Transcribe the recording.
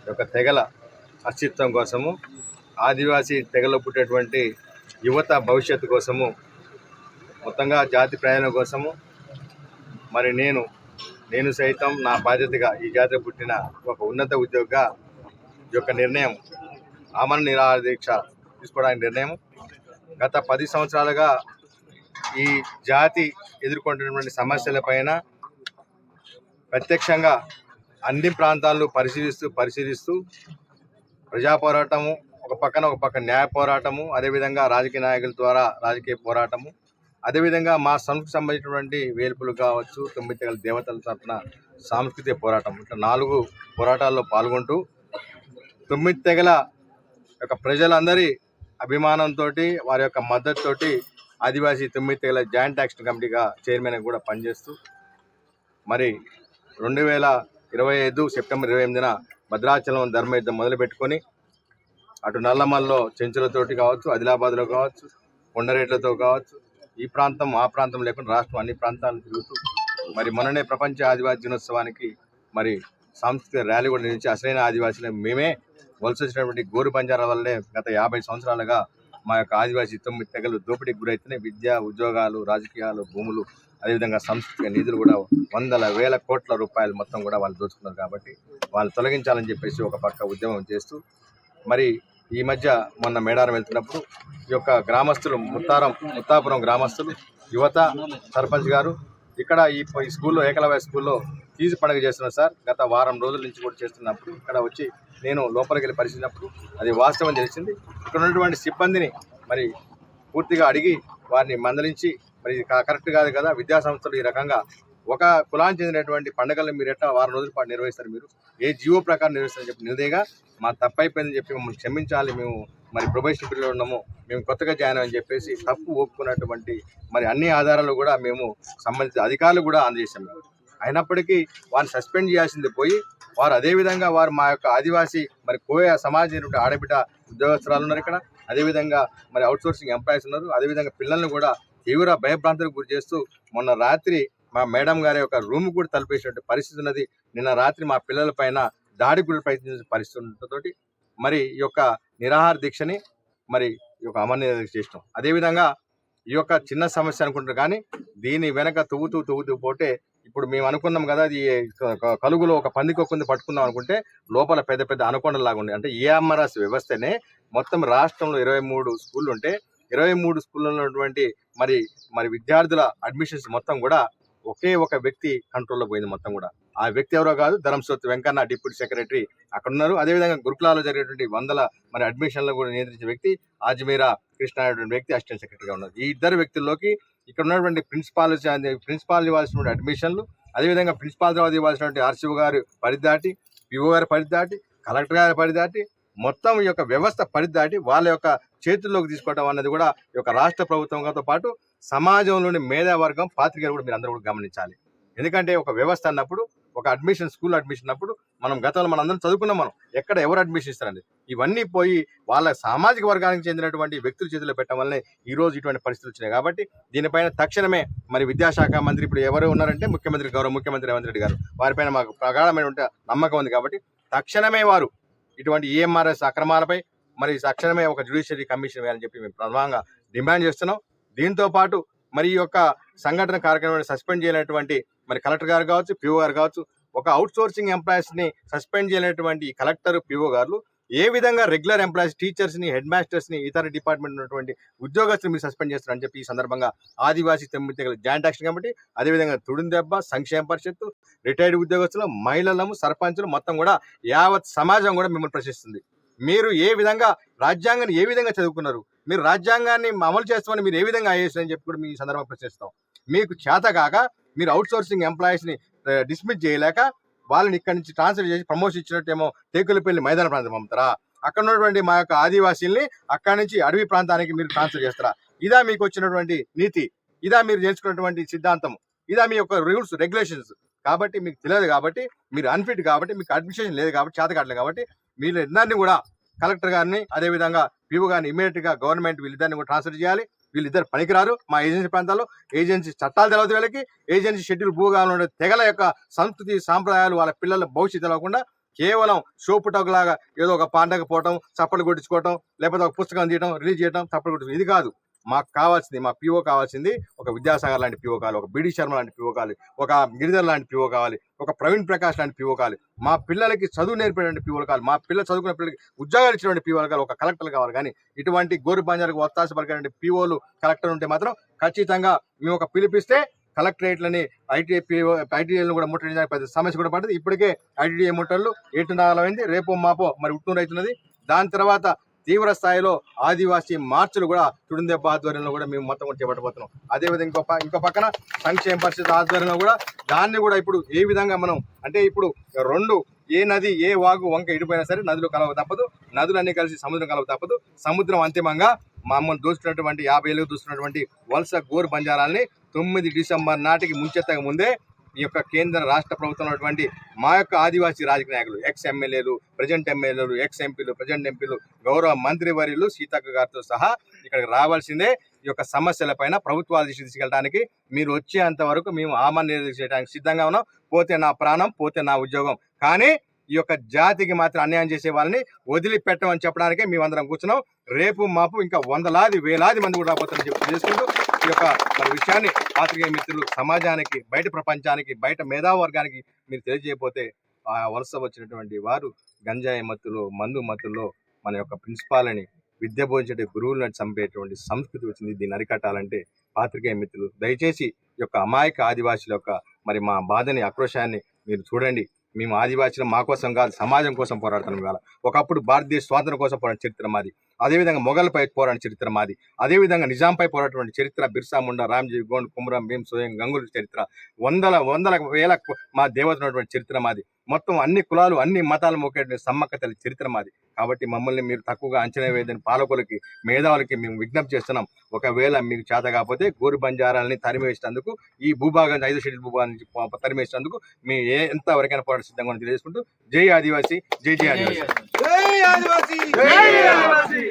యొక్క తెగల అస్తిత్వం కోసము, ఆదివాసీ తెగలో పుట్టేటువంటి యువత భవిష్యత్తు కోసము, మొత్తంగా జాతి ప్రయాణం కోసము మరి నేను సైతం నా బాధ్యతగా ఈ జాతిలో పుట్టిన ఒక ఉన్నత ఉద్యోగిగా ఈ యొక్క నిర్ణయం ఆమరణ నిరాహార దీక్ష తీసుకోవడానికి నిర్ణయం. గత 10 సంవత్సరాలుగా ఈ జాతి ఎదుర్కొంటున్నటువంటి సమస్యలపైన ప్రత్యక్షంగా అన్ని ప్రాంతాలను పరిశీలిస్తూ ప్రజా పోరాటము ఒక పక్క న్యాయ పోరాటము, అదేవిధంగా రాజకీయ నాయకుల ద్వారా రాజకీయ పోరాటము, అదేవిధంగా మా సంస్కృతికి సంబంధించినటువంటి వేల్పులు కావచ్చు, 9 తెగల దేవతల తరఫున సాంస్కృతిక పోరాటం, ఇట్లా 4 పోరాటాల్లో పాల్గొంటూ 9 తెగల యొక్క ప్రజలందరి అభిమానంతో, వారి యొక్క మద్దతుతోటి ఆదివాసీ 9 తెగల జాయింట్ యాక్షన్ కమిటీగా చైర్మన్గా కూడా పనిచేస్తూ మరి 2025 సెప్టెంబర్ 28న భద్రాచలం ధర్మయుద్ధం మొదలుపెట్టుకొని అటు నల్లమల్లో చెంచులతోటి కావచ్చు, ఆదిలాబాద్లో కావచ్చు, కొండరేట్లతో కావచ్చు, ఈ ప్రాంతం ఆ ప్రాంతం లేకుండా రాష్ట్రం అన్ని ప్రాంతాలు తిరుగుతూ మరి మొన్ననే ప్రపంచ ఆదివాసీ దినోత్సవానికి మరి సాంస్కృతిక ర్యాలీ కూడా నిర్వహించి అసలైన ఆదివాసీలు మేమే వలస వచ్చినటువంటి గోరు బంజారా వల్లే గత 50 సంవత్సరాలుగా మా యొక్క ఆదివాసీ 9 తెగలు దోపిడీకి గురైతేనే విద్య, ఉద్యోగాలు, రాజకీయాలు, భూములు, అదేవిధంగా సాంస్కృతిక నిధులు కూడా వందల వేల కోట్ల రూపాయలు మొత్తం కూడా వాళ్ళు దోచుకున్నారు. కాబట్టి వాళ్ళు తొలగించాలని చెప్పేసి ఒక పక్క ఉద్యమం చేస్తూ మరి ఈ మధ్య మొన్న మేడారం వెళ్తున్నప్పుడు ఈ యొక్క గ్రామస్తులు ముత్తాపురం గ్రామస్తులు, యువత, సర్పంచ్ గారు ఇక్కడ ఈ స్కూల్లో ఏకలవ్య స్కూల్లో ఫీజు పండుగ చేస్తున్నారు సార్. గత వారం రోజుల నుంచి కూడా చేస్తున్నప్పుడు ఇక్కడ వచ్చి నేను లోపలికి వెళ్ళి పరిశీలినప్పుడు అది వాస్తవం తెలిసింది. ఇక్కడ ఉన్నటువంటి సిబ్బందిని మరి పూర్తిగా అడిగి వారిని మందలించి మరి కరెక్ట్ కాదు కదా, విద్యా సంస్థలు ఈ రకంగా ఒక కులానికి చెందినటువంటి పండుగలను మీరు ఎట్లా వారం రోజుల పాటు నిర్వహిస్తారు, మీరు ఏ జీవో ప్రకారం నిర్వహిస్తారని చెప్పి నిలదేగా మా తప్పైపోయిందని చెప్పి మమ్మల్ని క్షమించాలి, మేము మరి ప్రొబేషన్ పీరియడ్లో ఉన్నాము, మేము కొత్తగా జాయిన్ అని చెప్పేసి తప్పు ఒప్పుకున్నటువంటి మరి అన్ని ఆధారాలు కూడా మేము సంబంధిత అధికారులు కూడా అందజేసాము. అయినప్పటికీ వారిని సస్పెండ్ చేయాల్సింది పోయి వారు అదేవిధంగా వారు మా యొక్క ఆదివాసీ మరి కోయ సమాజం ఆడబిడ్డ ఉద్యోగస్తురాలు ఉన్నారు ఇక్కడ, అదేవిధంగా మరి అవుట్సోర్సింగ్ ఎంప్లాయీస్ ఉన్నారు, అదేవిధంగా పిల్లల్ని కూడా తీవ్ర భయభ్రాంతులకు గురి చేస్తూ మొన్న రాత్రి మా మేడం గారి యొక్క రూమ్ కూడా తలుపేసినట్టు పరిస్థితి ఉన్నది. నిన్న రాత్రి మా పిల్లల పైన దాడికి కూడా ప్రయత్నించిన పరిస్థితులతోటి మరి ఈ యొక్క నిరాహార దీక్షని మరి ఈ యొక్క అమరణ దీక్ష చేసినాం. అదేవిధంగా ఈ యొక్క చిన్న సమస్య అనుకుంటారు కానీ దీని వెనక తవ్వుతూ పోతే ఇప్పుడు మేము అనుకున్నాం కదా, అది కలుగులో ఒక పందికొక్కుంది పట్టుకుందాం అనుకుంటే లోపల పెద్ద పెద్ద అనకొండలాగా ఉంది. అంటే ఏఎంఆర్ఎస్ వ్యవస్థనే మొత్తం రాష్ట్రంలో 23 స్కూళ్ళు ఉంటే 23 స్కూళ్ళలో ఉన్నటువంటి మరి విద్యార్థుల అడ్మిషన్స్ మొత్తం కూడా ఒకే ఒక వ్యక్తి కంట్రోల్లో పోయింది మొత్తం కూడా. ఆ వ్యక్తి ఎవరో కాదు, ధర్మసోత్ వెంకన్న డిప్యూటీ సెక్రటరీ అక్కడ ఉన్నారు. అదేవిధంగా గురుకులాలో జరిగేటువంటి 100 మరి అడ్మిషన్లు కూడా నియంత్రించే వ్యక్తి ఆజ్మీరా కృష్ణ అనేటువంటి వ్యక్తి అసిస్టెంట్ సెక్రటరీగా ఉన్నారు. ఈ ఇద్దరు వ్యక్తుల్లోకి ఇక్కడ ఉన్నటువంటి ప్రిన్సిపాల్ ఇవ్వాల్సినటువంటి అడ్మిషన్లు, అదేవిధంగా ప్రిన్సిపాల్ తర్వాత ఇవ్వాల్సినటువంటి ఆర్సీఓ గారి పరిదాటి, పిఓ గారి పరిదాటి, కలెక్టర్ గారి పరిదాటి, మొత్తం ఈ యొక్క వ్యవస్థ పరిదాటి వాళ్ళ యొక్క చేతుల్లోకి తీసుకోవడం అన్నది కూడా ఈ యొక్క రాష్ట్ర ప్రభుత్వంతో పాటు సమాజంలోని మేధావర్గం, పాత్రికేయులు కూడా మీరు అందరూ కూడా గమనించాలి. ఎందుకంటే ఒక వ్యవస్థ అన్నప్పుడు, ఒక స్కూల్ అడ్మిషన్ అన్నప్పుడు మనం గతంలో అందరం చదువుకున్నాం, మనం ఎక్కడ ఎవరు అడ్మిషన్ ఇస్తారండి, ఇవన్నీ పోయి వాళ్ళ సామాజిక వర్గానికి చెందినటువంటి వ్యక్తుల చేతిలో పెట్టడం వల్లనే ఈ రోజు ఇటువంటి పరిస్థితులు వచ్చినాయి. కాబట్టి దీనిపైన తక్షణమే మరి విద్యాశాఖ మంత్రి ఇప్పుడు ఎవరు ఉన్నారంటే గౌరవ ముఖ్యమంత్రి రేవంత్ రెడ్డి గారు, వారిపైన మాకు ప్రగాఢమైన నమ్మకం ఉంది. కాబట్టి తక్షణమే వారు ఇటువంటి ఈఎంఆర్ఎస్ అక్రమాలపై మరి తక్షణమే ఒక జ్యుడిషియరీ కమిషన్ వేయాలని చెప్పి మేము ప్రధానంగా డిమాండ్ చేస్తున్నాం. దీంతో పాటు మరి ఈ యొక్క సంఘటన కార్యక్రమాన్ని సస్పెండ్ చేయనటువంటి మరి కలెక్టర్ గారు కావచ్చు, పిఓ గారు కావచ్చు, ఒక అవుట్సోర్సింగ్ ఎంప్లాయీస్ని సస్పెండ్ చేయనటువంటి కలెక్టర్, పిఓ గారు ఏ విధంగా రెగ్యులర్ ఎంప్లాయీస్, టీచర్స్ని, హెడ్ మాస్టర్స్ని, ఇతర డిపార్ట్మెంట్ ఉన్నటువంటి ఉద్యోగస్తులు మీరు సస్పెండ్ చేస్తారని చెప్పి ఈ సందర్భంగా ఆదివాసీ 9 తెగల జాయింట్ యాక్షన్ కమిటీ, అదేవిధంగా తుడుందెబ్బ, సంక్షేమ పరిషత్తు, రిటైర్డ్ ఉద్యోగస్తులు, మహిళలము, సర్పంచులు మొత్తం కూడా యావత్ సమాజం కూడా మిమ్మల్ని ప్రశ్నిస్తుంది. మీరు ఏ విధంగా రాజ్యాంగాన్ని ఏ విధంగా చదువుకున్నారు, మీరు రాజ్యాంగాన్ని అమలు చేస్తామని మీరు ఏ విధంగా ఐఏఎస్ అని చెప్పి కూడా మీ సందర్భంగా ప్రశ్నిస్తాం. మీకు చేతగాక మీరు అవుట్సోర్సింగ్ ఎంప్లాయీస్ని డిస్మిస్ చేయలేక వాళ్ళని ఇక్కడి నుంచి ట్రాన్స్ఫర్ చేసి ప్రమోషన్ ఇచ్చినట్టేమో టేకులపల్లి మైదాన ప్రాంతం పంపుతారా, అక్కడ ఉన్నటువంటి మా యొక్క ఆదివాసీల్ని అక్కడి నుంచి అడవి ప్రాంతానికి మీరు ట్రాన్స్ఫర్ చేస్తారా? ఇదా మీకు వచ్చినటువంటి నీతి? ఇదా మీరు నేర్చుకున్నటువంటి సిద్ధాంతం? ఇదా మీ యొక్క రూల్స్, రెగ్యులేషన్స్? కాబట్టి మీకు తెలియదు, కాబట్టి మీరు అన్ఫిట్, కాబట్టి మీకు అడ్మిషన్ లేదు, కాబట్టి చేత కావట్లేదు. కాబట్టి మీరు ఇద్దరిని కూడా కలెక్టర్ గారిని, అదేవిధంగా పిఓ గారిని ఇమీడియట్గా గవర్నమెంట్ వీళ్ళిద్దరిని కూడా ట్రాన్స్ఫర్ చేయాలి. వీళ్ళిద్దరు పనికిరారు. మా ఏజెన్సీ ప్రాంతాల్లో ఏజెన్సీ చట్టాలు తెలియదు వీళ్ళకి, ఏజెన్సీ షెడ్యూల్ భూగాలు తెగల యొక్క సంస్కృతి, సాంప్రదాయాలు, వాళ్ళ పిల్లల భవిష్యత్తు తెలవకుండా కేవలం షోపుటకులాగా ఏదో ఒక పండగ పోవటం, చప్పట్లు కొట్టించుకోవటం, లేకపోతే ఒక పుస్తకం తీయటం, రిలీజ్ చేయడం, చప్పట్లు కొట్టించుకోవడం, ఇది కాదు. మాకు కావాల్సింది, మా పిఓ కావాల్సింది ఒక విద్యాసాగర్ లాంటి పిఓ కావాలి, ఒక బిడి శర్మ లాంటి పిఓ కావాలి, ఒక గిరిధర్ లాంటి పిఓ కావాలి, ఒక ప్రవీణ్ ప్రకాష్ లాంటి పిఓ కావాలి. మా పిల్లలకి చదువు నేర్పేటువంటి పిఓలు కావాలి, మా పిల్లలు చదువుకునే పిల్లలకి ఉద్యోగాలు ఇచ్చినటువంటి పిఓలు కావాలి, ఒక కలెక్టర్లు కావాలి. కానీ ఇటువంటి గోరు బంజాలకు ఒత్తాస పలికేటువంటి పిఓలు కలెక్టర్ ఉంటే మాత్రం ఖచ్చితంగా మేము ఒక పిలిపిస్తే కలెక్టరేట్లని ఐటీఐలను కూడా ముట్టడానికి పెద్ద సమస్య కూడా పడుతుంది. ఇప్పటికే ఐటీడీఏ ముట్టలు 7 అయింది, రేపో మాపో మరి ఉట్టూరు అవుతున్నది. దాని తర్వాత తీవ్ర స్థాయిలో ఆదివాసీ మార్చులు కూడా తుడిందెబ్బ ఆధ్వర్యంలో కూడా మేము మొత్తం కూడా చేపట్టబోతున్నాం. అదేవిధంగా ఇంకో పక్కన సంక్షేమ పరిషత్ ఆధ్వర్యంలో కూడా దాన్ని కూడా ఇప్పుడు ఏ విధంగా మనం అంటే ఇప్పుడు రెండు ఏ నది ఏ వాగు వంక ఇడిపోయినా సరే నదులు కలవ తప్పదు, నదులన్నీ కలిసి సముద్రం కలవ తప్పదు. సముద్రం అంతిమంగా మమ్మల్ని దోచుకున్నటువంటి 50 ఏళ్ళు దోచుకున్నటువంటి వలస గోరు బంజారాల్ని 9 డిసెంబర్ నాటికి ముంచెత్తక ముందే ఈ యొక్క కేంద్ర రాష్ట్ర ప్రభుత్వం ఉన్నటువంటి మా యొక్క ఆదివాసీ రాజకీయ నాయకులు, ఎక్స్ ఎమ్మెల్యేలు, ప్రజెంట్ ఎమ్మెల్యేలు, ఎక్స్ ఎంపీలు, ప్రజెంట్ ఎంపీలు, గౌరవ మంత్రివర్యులు సీతక్క గారితో సహా ఇక్కడికి రావాల్సిందే. ఈ యొక్క సమస్యలపైన ప్రభుత్వాల దృష్టికి తీసుకెళ్ళడానికి మీరు వచ్చేంత వరకు మేము ఆమరణ చేయడానికి సిద్ధంగా ఉన్నాం. పోతే నా ప్రాణం, పోతే నా ఉద్యోగం. కానీ ఈ యొక్క జాతికి మాత్రం అన్యాయం చేసే వాళ్ళని వదిలిపెట్టమని చెప్పడానికే మేమందరం కూర్చున్నాం. రేపు మాపు ఇంకా వందలాది వేలాది మంది కూడా రాబోతుందని చెప్పి చేసుకుంటూ ఈ యొక్క మరి విషయాన్ని పాత్రికేయ మిత్రులు సమాజానికి, బయట ప్రపంచానికి, బయట మేధావర్గానికి మీరు తెలియజేయకపోతే ఆ వలస వచ్చినటువంటి వారు గంజాయి మత్తులో, మందు మత్తుల్లో మన యొక్క ప్రిన్సిపాల్ని, విద్య బోధించే గురువులను చంపేటువంటి సంస్కృతి వచ్చింది. దీన్ని అరికట్టాలంటే పాత్రికేయ మిత్రులు దయచేసి ఈ యొక్క అమాయక ఆదివాసుల యొక్క మరి మా బాధని, ఆక్రోశాన్ని మీరు చూడండి. మేము ఆదివాసులు మా కోసం కాదు, సమాజం కోసం పోరాడుతున్నాం. ఇవాళ ఒకప్పుడు భారతదేశ స్వాతంత్రం కోసం పోరాడిన చరిత్ర మాది. అదేవిధంగా మొఘల్పై పోరాడిన చరిత్ర మాది. అదేవిధంగా నిజాంపై పోరాడినటువంటి చరిత్ర, బిర్సా ముండా, రామ్జీ గోండ్, కుమ్రం భీమ్, సోయం గంగుల చరిత్ర, వందల వేల మా దేవత ఉన్నటువంటి చరిత్ర మాది. మొత్తం అన్ని కులాలు, అన్ని మతాలు మొక్కేటువంటి సమ్మక్క తల్లి చరిత్ర మాది. కాబట్టి మమ్మల్ని మీరు తక్కువగా అంచనా వేయదని పాలకులకి, మేధావులకి మేము విజ్ఞప్తి చేస్తున్నాం. ఒకవేళ మీకు చేత కాకపోతే గోరు బంజారాలని తరిమేసినందుకు, ఈ భూభాగం 5 షెడ్యూల్ భూభాగం నుంచి తరిమేసినందుకు మీ ఎంతవరకైనా పోరాట సిద్ధంగా తెలియజేసుకుంటూ జై ఆదివాసీ, జై జై ఆదివాసీ, జై ఆదివాసీ, జై ఆదివాసీ.